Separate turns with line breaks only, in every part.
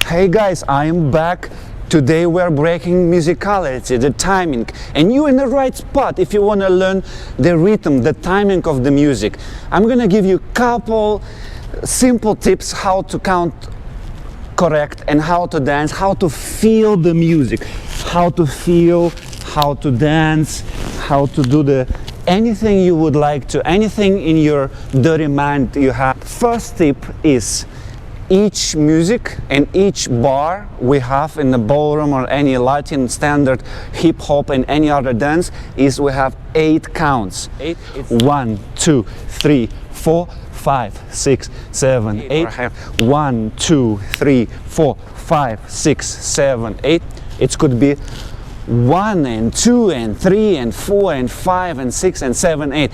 Hey guys, I am back. Today we're breaking musicality, the timing, and you're in the right spot if you want to learn the rhythm, the timing of the music. I'm gonna give you a couple simple tips how to count correct and how to dance, how to feel the music, how to feel, how to dance, how to do anything you would like to, anything in your dirty mind you have. First tip is each music and each bar we have in the ballroom or any Latin standard hip hop and any other dance is we have 8 counts. 1, 2, 3, 4, 5, 6, 7, 8. 1, 2, 3, 4, 5, 6, 7, 8. It could be 1 and 2 and 3 and 4 and 5 and 6 and 7, 8.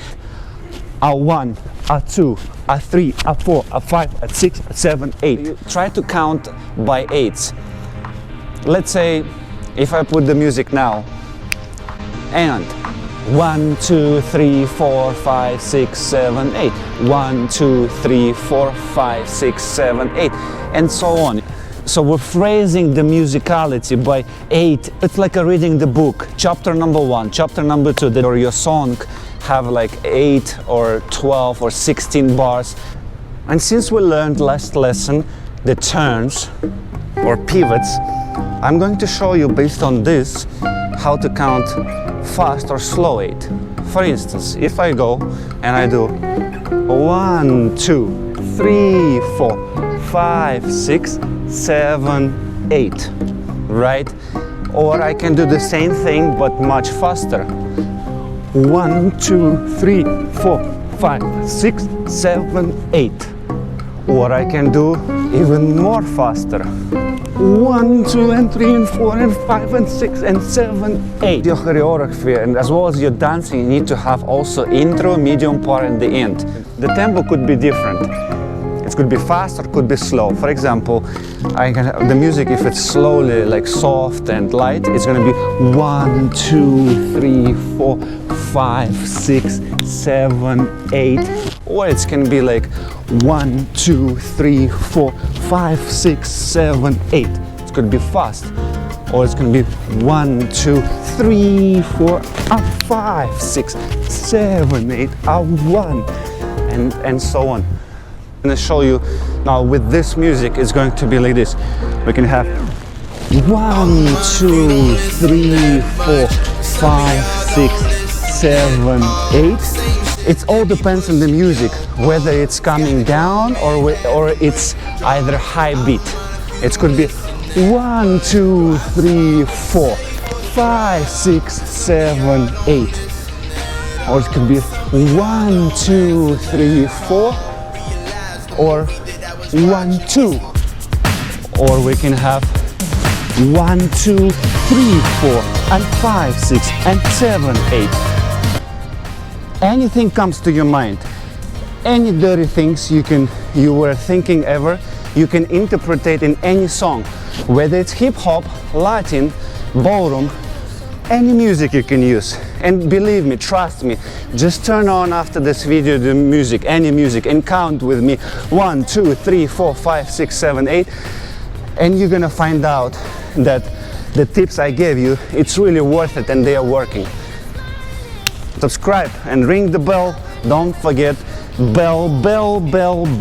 A 1, a 2, a 3, a 4, a 5, a 6, a 7, 8. Try to count by 8s. Let's say if I put the music now and 1, 2, 3, 4, 5, 6, 7, 8. 1, 2, 3, 4, 5, 6, 7, 8, and so on. So we're phrasing the musicality by 8. It's like reading the book. Chapter number 1, chapter number 2, or your song have like 8 or 12 or 16 bars. And since we learned last lesson the turns or pivots, I'm going to show you based on this how to count fast or slow 8. For instance, if I go and I do 1, 2, 3, 4, 5, 6, 7, 8, right? Or I can do the same thing but much faster. 1, 2, 3, 4, 5, 6, 7, 8. Or I can do even more faster. 1, 2, and 3, and 4, and 5, and 6, and 7, 8. Your choreography and as well as your dancing, you need to have also intro, medium part, and the end. The tempo could be different. It could be fast or could be slow. For example, I can have the music, if it's slowly, like soft and light, it's gonna be 1, 2, 3, 4, 5, 6, 7, 8. Or it can be like 1, 2, 3, 4, 5, 6, 7, 8. It could be fast. Or it's gonna be 1, 2, 3, 4, 5, 6, 7, 8, 1, and so on. I'm going to show you now with this music. It's going to be like this. We can have 1, 2, 3, 4, 5, 6, 7, 8. It all depends on the music, whether it's coming down or it's either high beat. It could be 1, 2, 3, 4, 5, 6, 7, 8. Or it could be 1, 2, 3, 4. Or 1, 2, or we can have 1, 2, 3, 4, and 5, 6, and 7, 8. Anything comes to your mind, any dirty things you were thinking ever, you can interpret it in any song, whether it's hip hop, Latin, ballroom, any music you can use. And believe me, trust me, just turn on after this video the music, any music, and count with me 1, 2, 3, 4, 5, 6, 7, 8, and you're gonna find out that the tips I gave you, it's really worth it and they are working. Subscribe and ring the bell. Don't forget, bell, bell, bell, bell.